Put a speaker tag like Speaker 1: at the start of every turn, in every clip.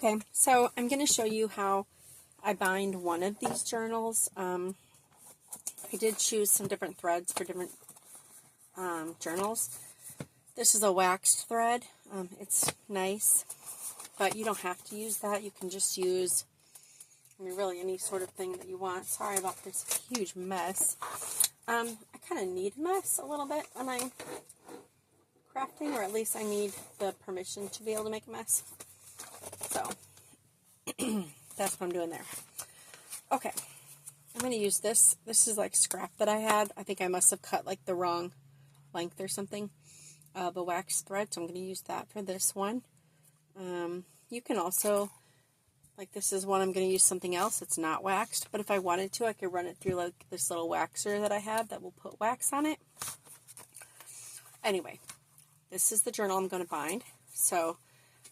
Speaker 1: Okay, so I'm going to show you how I bind one of these journals. I did choose some different threads for different journals. This is a waxed thread. It's nice, but you don't have to use that. You can just use, really any sort of thing that you want. Sorry about this huge mess. I kind of need a mess a little bit when I'm crafting, or at least I need the permission to be able to make a mess. So that's what I'm doing there. Okay, I'm going to use this. This is like scrap that I had. I think I must have cut like the wrong length or something of a wax thread, so I'm going to use that for this one. You can also, like this is one I'm going to use something else. It's not waxed, but if I wanted to, I could run it through like this little waxer that I have that will put wax on it. Anyway, this is the journal I'm going to bind. So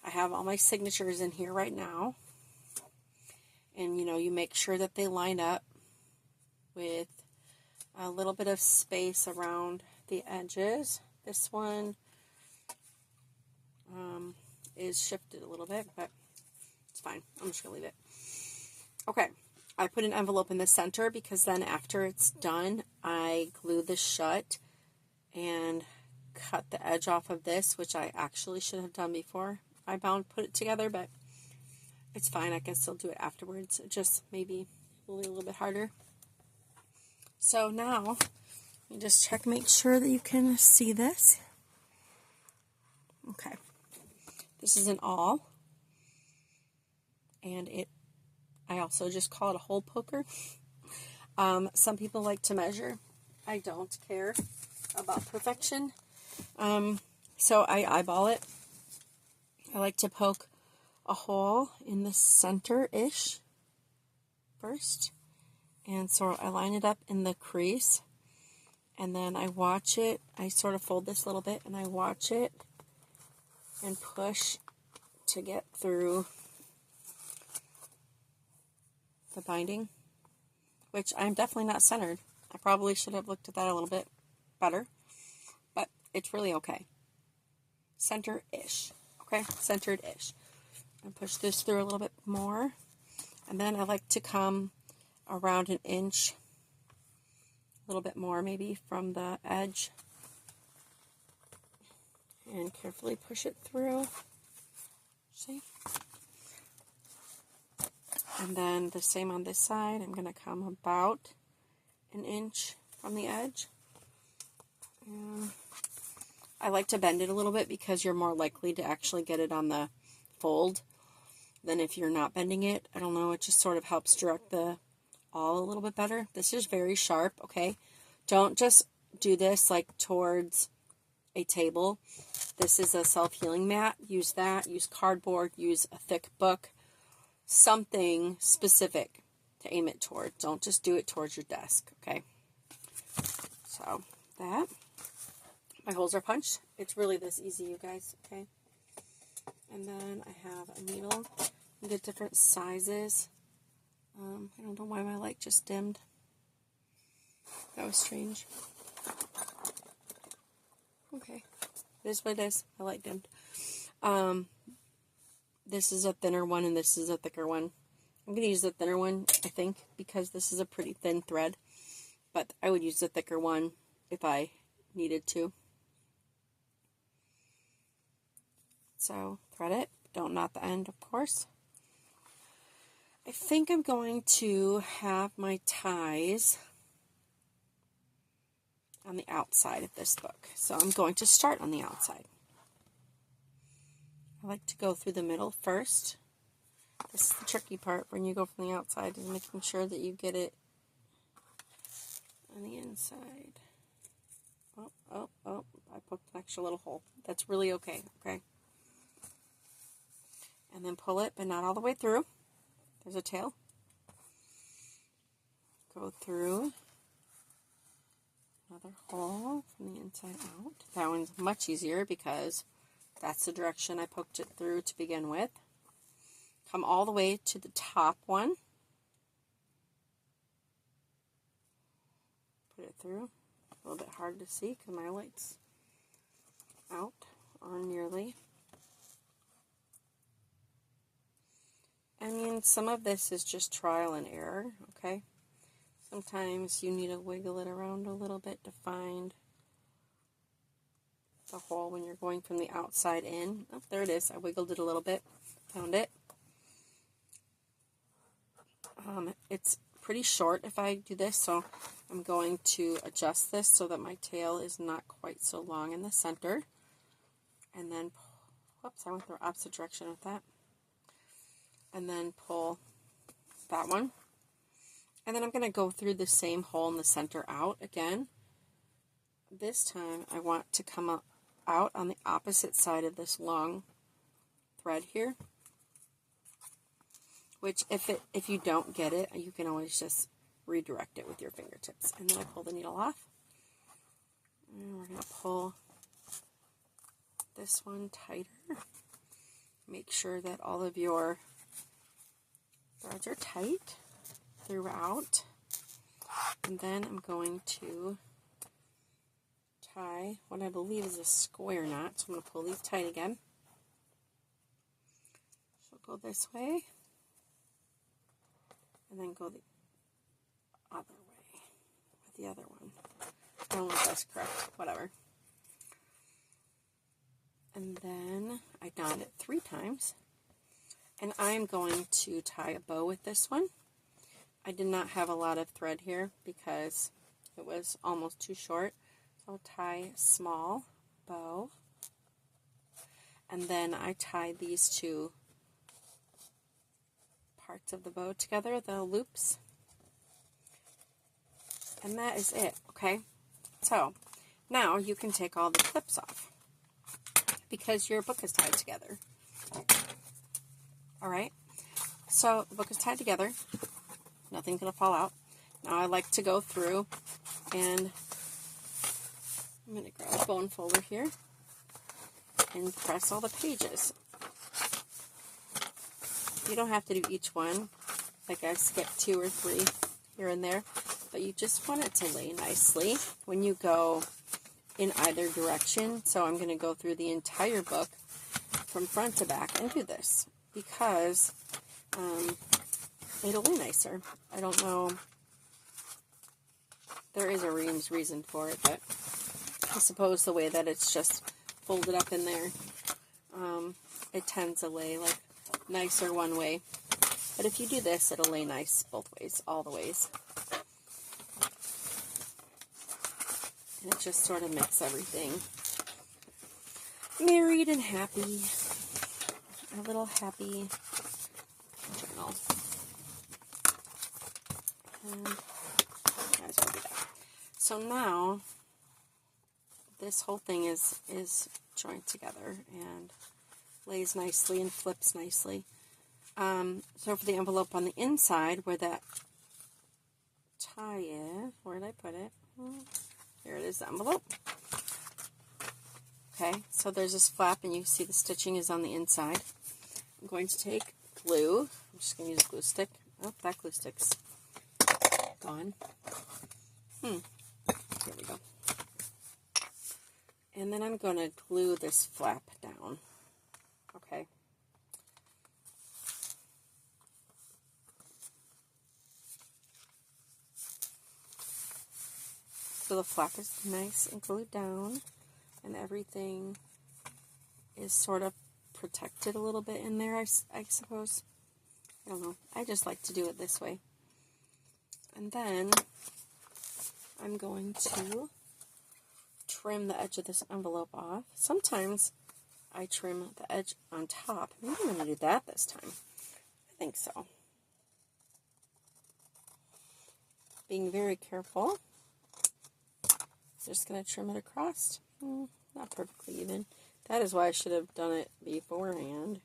Speaker 1: I have all my signatures in here right now. And, you make sure that they line up with a little bit of space around the edges. This one is shifted a little bit, but it's fine. I'm just going to leave it. Okay, I put an envelope in the center because then after it's done, I glue this shut and cut the edge off of this, which I actually should have done before I put it together, but it's fine. I can still do it afterwards. It just maybe a little bit harder. So now, let me just check, make sure that you can see this. Okay. This is an awl. And I also just call it a hole poker. Some people like to measure. I don't care about perfection. So I eyeball it. I like to poke a hole in the center-ish first. And so I line it up in the crease. And then I watch it. I sort of fold this a little bit and I watch it and push to get through the binding, which I'm definitely not centered. I probably should have looked at that a little bit better, but it's really okay. Center-ish. Okay, centered-ish. And push this through a little bit more. And then I like to come around an inch, a little bit more maybe from the edge. And carefully push it through. See? And then the same on this side. I'm going to come about an inch from the edge. And I like to bend it a little bit because you're more likely to actually get it on the fold than if you're not bending it. I don't know, it just sort of helps direct the awl a little bit better. This is very sharp, okay? Don't just do this like towards a table. This is a self-healing mat. Use that. Use cardboard. Use a thick book. Something specific to aim it toward. Don't just do it towards your desk, okay? So, that. My holes are punched. It's really this easy, you guys, okay? And then I have a needle. You get different sizes. I don't know why my light just dimmed. That was strange. Okay. It is what it is. My light dimmed. This is a thinner one and this is a thicker one. I'm going to use the thinner one, I think, because this is a pretty thin thread. But I would use the thicker one if I needed to. So, thread it. Don't knot the end, of course. I think I'm going to have my ties on the outside of this book. So I'm going to start on the outside. I like to go through the middle first. This is the tricky part when you go from the outside, is making sure that you get it on the inside. Oh, I poked an extra little hole. That's really okay, okay? And then pull it, but not all the way through. There's a tail. Go through another hole from the inside out. That one's much easier because that's the direction I poked it through to begin with. Come all the way to the top one. Put it through. A little bit hard to see because my light's out or nearly. And some of this is just trial and error, okay? Sometimes you need to wiggle it around a little bit to find the hole when you're going from the outside in. Oh, there it is. I wiggled it a little bit. Found it. It's pretty short if I do this, so I'm going to adjust this so that my tail is not quite so long in the center. And then, whoops, I went the opposite direction with that. And then pull that one. And then I'm going to go through the same hole in the center out again. This time I want to come out on the opposite side of this long thread here. Which, if you don't get it, you can always just redirect it with your fingertips. And then I pull the needle off. And we're going to pull this one tighter. Make sure that all of your threads are tight throughout. And then I'm going to tie what I believe is a square knot. So I'm going to pull these tight again. So go this way. And then go the other way with the other one. I don't know if that's correct. Whatever. And then I knot it 3 times. And I'm going to tie a bow with this one. I did not have a lot of thread here because it was almost too short. So I'll tie a small bow. And then I tie these 2 parts of the bow together, the loops, and that is it. Okay, so now you can take all the clips off because your book is tied together. Alright, so the book is tied together, nothing's going to fall out. Now I like to go through and I'm going to grab a bone folder here and press all the pages. You don't have to do each one, like I've skipped 2 or 3 here and there, but you just want it to lay nicely when you go in either direction. So I'm going to go through the entire book from front to back and do this because it'll lay nicer. I don't know, there is a reason for it, but I suppose the way that it's just folded up in there, it tends to lay like nicer one way, but if you do this, it'll lay nice both ways, all the ways, and it just sort of makes everything married and happy, a little happy journal. And might as well do that. So now this whole thing is joined together and lays nicely and flips nicely. So for the envelope on the inside, where that tie is, where did I put it? Here it is, the envelope. Okay, so there's this flap, and you see the stitching is on the inside. I'm going to take glue. I'm just going to use a glue stick. Oh, that glue stick's gone. Here we go. And then I'm going to glue this flap down. Okay. So the flap is nice and glued down, and everything is sort of protected a little bit in there, I suppose. I don't know. I just like to do it this way. And then I'm going to trim the edge of this envelope off. Sometimes I trim the edge on top. Maybe I'm going to do that this time. I think so. Being very careful. Just going to trim it across. Not perfectly even. That is why I should have done it beforehand.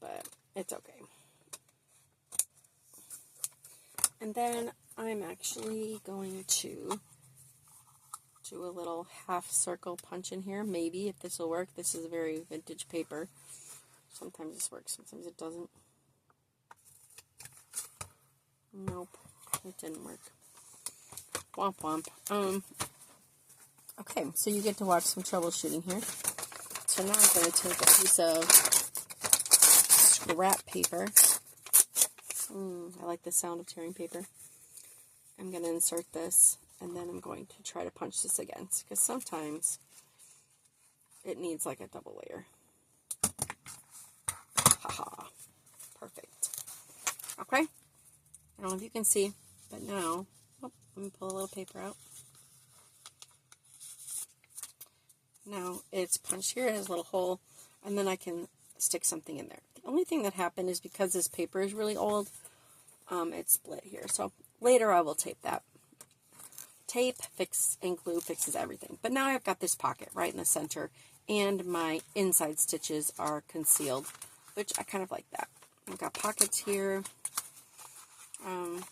Speaker 1: But it's okay. And then I'm actually going to do a little half circle punch in here. Maybe, if this will work. This is a very vintage paper. Sometimes this works, sometimes it doesn't. Nope, it didn't work. Womp womp. Okay, so you get to watch some troubleshooting here. So now I'm going to take a piece of the wrap paper. I like the sound of tearing paper. I'm going to insert this, and then I'm going to try to punch this against, because sometimes it needs like a double layer. Haha. Perfect. Okay. I don't know if you can see, but now, let me pull a little paper out. Now it's punched here, it has a little hole, and then I can stick something in there. The only thing that happened is because this paper is really old, it's split here. So later I will tape that. Tape and glue fixes everything. But now I've got this pocket right in the center, and my inside stitches are concealed, which I kind of like that. I've got pockets here,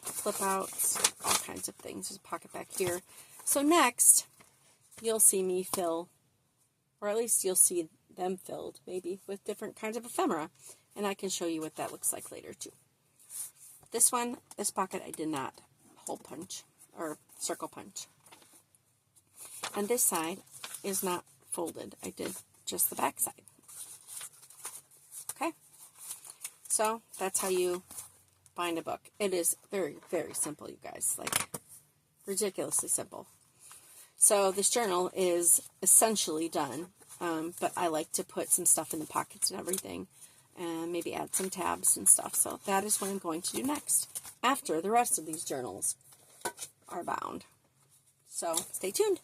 Speaker 1: flip outs, all kinds of things. There's a pocket back here. So next, you'll see me fill, or at least you'll see them filled, maybe, with different kinds of ephemera. And I can show you what that looks like later, too. This pocket, I did not hole punch, or circle punch. And this side is not folded. I did just the back side. Okay? So, that's how you bind a book. It is very, very simple, you guys. Like, ridiculously simple. So, this journal is essentially done. But I like to put some stuff in the pockets and everything, and maybe add some tabs and stuff. So that is what I'm going to do next, after the rest of these journals are bound. So stay tuned.